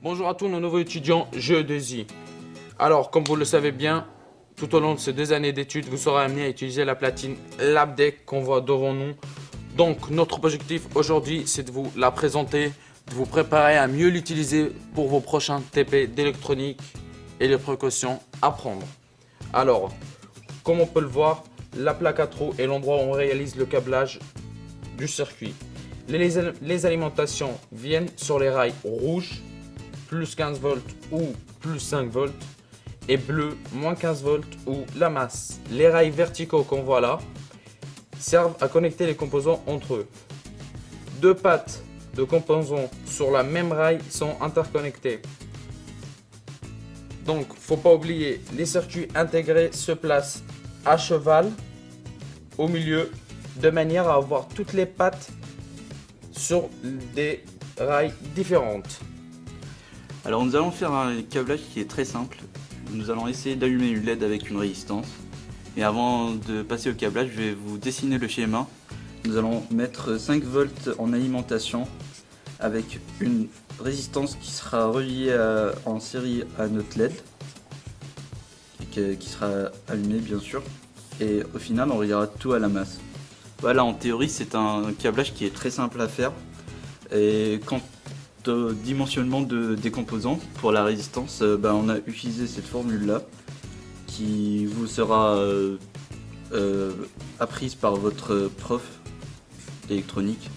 Bonjour à tous nos nouveaux étudiants Jeux2i. Alors, comme vous le savez bien, tout au long de ces 2 années d'études, vous serez amené à utiliser la platine LabDeck qu'on voit devant nous. Donc, notre objectif aujourd'hui, c'est de vous la présenter, de vous préparer à mieux l'utiliser pour vos prochains TP d'électronique et les précautions à prendre. Alors, comme on peut le voir, la plaque à trous est l'endroit où on réalise le câblage du circuit. Les alimentations viennent sur les rails rouges, plus 15 volts ou plus 5 volts, et bleu, moins 15 volts ou la masse. Les rails verticaux qu'on voit là servent à connecter les composants entre eux. 2 pattes de composants sur la même rail sont interconnectées. Donc, faut pas oublier, les circuits intégrés se placent à cheval au milieu de manière à avoir toutes les pattes sur des rails différentes. Alors nous allons faire un câblage qui est très simple. Nous allons essayer d'allumer une LED avec une résistance. Et avant de passer au câblage, je vais vous dessiner le schéma. Nous allons mettre 5 volts en alimentation avec une résistance qui sera reliée en série à notre LED. Qui sera allumée bien sûr. Et au final on reliera tout à la masse. Voilà, en théorie c'est un câblage qui est très simple à faire. Et quant au dimensionnement des composants pour la résistance, on a utilisé cette formule là qui vous sera apprise par votre prof électronique.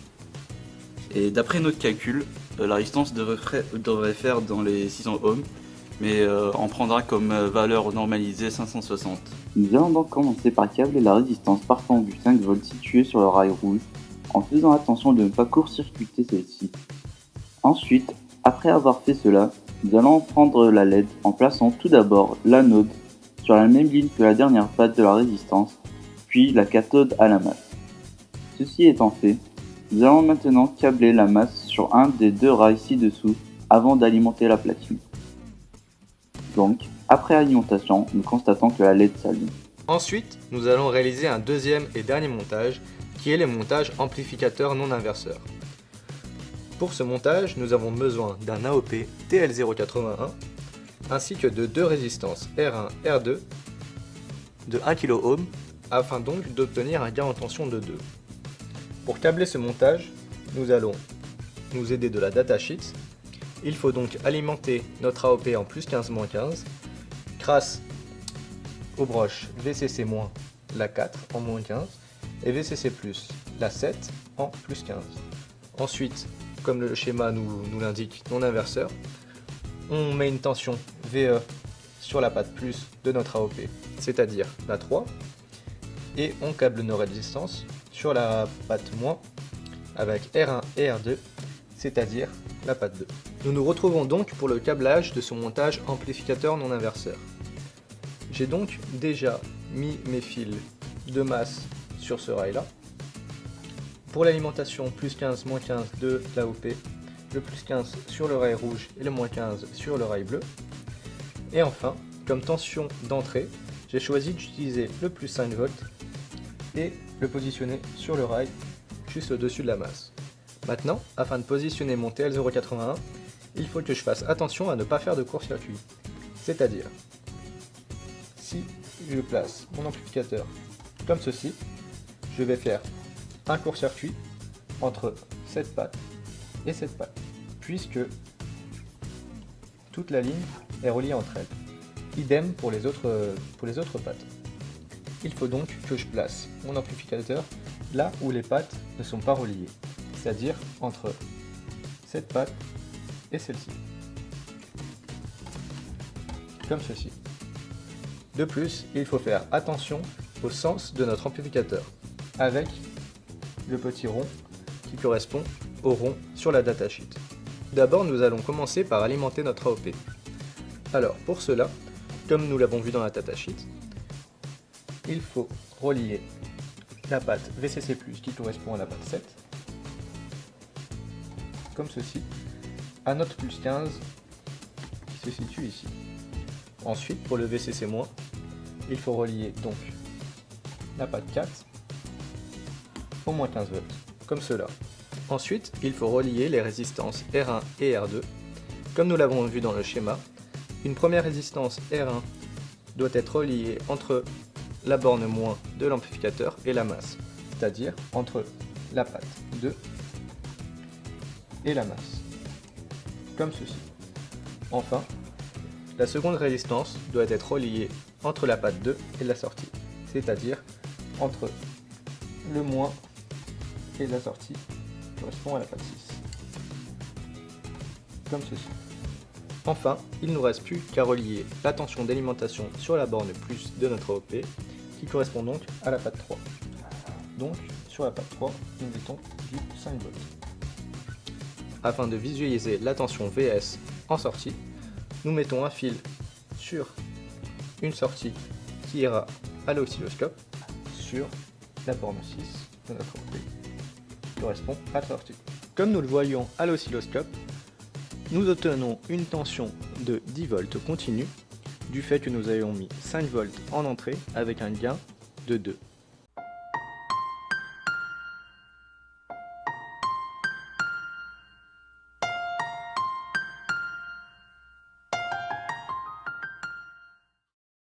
Et d'après notre calcul, la résistance devrait faire dans les 600 ohms, mais on prendra comme valeur normalisée 560. Nous allons donc commencer par câbler la résistance partant du 5 volts situé sur le rail rouge, en faisant attention de ne pas court-circuiter celle-ci. Ensuite, après avoir fait cela, nous allons prendre la LED en plaçant tout d'abord l'anode sur la même ligne que la dernière patte de la résistance, puis la cathode à la masse. Ceci étant fait, nous allons maintenant câbler la masse sur un des 2 rails ci-dessous avant d'alimenter la platine. Donc, après alimentation, nous constatons que la LED s'allume. Ensuite, nous allons réaliser un deuxième et dernier montage, qui est le montage amplificateur non inverseur. Pour ce montage, nous avons besoin d'un AOP TL081 ainsi que de 2 résistances R1 R2 de 1 kΩ afin donc d'obtenir un gain en tension de 2. Pour câbler ce montage, nous allons nous aider de la datasheet. Il faut donc alimenter notre AOP en plus 15-15 grâce aux broches VCC- la 4 en moins 15 et VCC+, la 7 en plus 15. Ensuite, comme le schéma nous l'indique, non inverseur, on met une tension VE sur la patte plus de notre AOP, c'est-à-dire la 3, et on câble nos résistances sur la patte moins avec R1 et R2, c'est-à-dire la patte 2. Nous nous retrouvons donc pour le câblage de ce montage amplificateur non inverseur. J'ai donc déjà mis mes fils de masse sur ce rail-là. Pour l'alimentation, plus 15, moins 15 de l'AOP, le plus 15 sur le rail rouge et le moins 15 sur le rail bleu. Et enfin, comme tension d'entrée, j'ai choisi d'utiliser le plus 5 volts et le positionner sur le rail juste au-dessus de la masse. Maintenant, afin de positionner mon TL081, il faut que je fasse attention à ne pas faire de court-circuit. C'est-à-dire, si je place mon amplificateur comme ceci, je vais faire un court-circuit entre cette patte et cette patte, puisque toute la ligne est reliée entre elles. Idem pour les autres pattes. Il faut donc que je place mon amplificateur là où les pattes ne sont pas reliées, c'est-à-dire entre cette patte et celle-ci, comme ceci. De plus, il faut faire attention au sens de notre amplificateur, avec le petit rond qui correspond au rond sur la datasheet. D'abord, nous allons commencer par alimenter notre AOP. Alors, pour cela, comme nous l'avons vu dans la datasheet, il faut relier la patte VCC+, qui correspond à la patte 7, comme ceci, à notre plus 15, qui se situe ici. Ensuite, pour le VCC-, il faut relier donc la patte 4 au moins 15 volts, comme cela. Ensuite, il faut relier les résistances R1 et R2 Comme nous l'avons vu dans le schéma, une première résistance R1 doit être reliée entre la borne moins de l'amplificateur et la masse, c'est-à-dire entre la patte 2 et la masse, comme ceci. Enfin, la seconde résistance doit être reliée entre la patte 2 et la sortie, c'est-à-dire entre le moins et la sortie qui correspond à la patte 6, comme ceci. Enfin, il ne nous reste plus qu'à relier la tension d'alimentation sur la borne plus de notre AOP, qui correspond donc à la patte 3. Donc, sur la patte 3, nous mettons du 5 volts. Afin de visualiser la tension VS en sortie, nous mettons un fil sur une sortie qui ira à l'oscilloscope sur la borne 6 de notre AOP, qui correspond à la sortie. Comme nous le voyons à l'oscilloscope, nous obtenons une tension de 10 volts continue du fait que nous ayons mis 5 volts en entrée avec un gain de 2.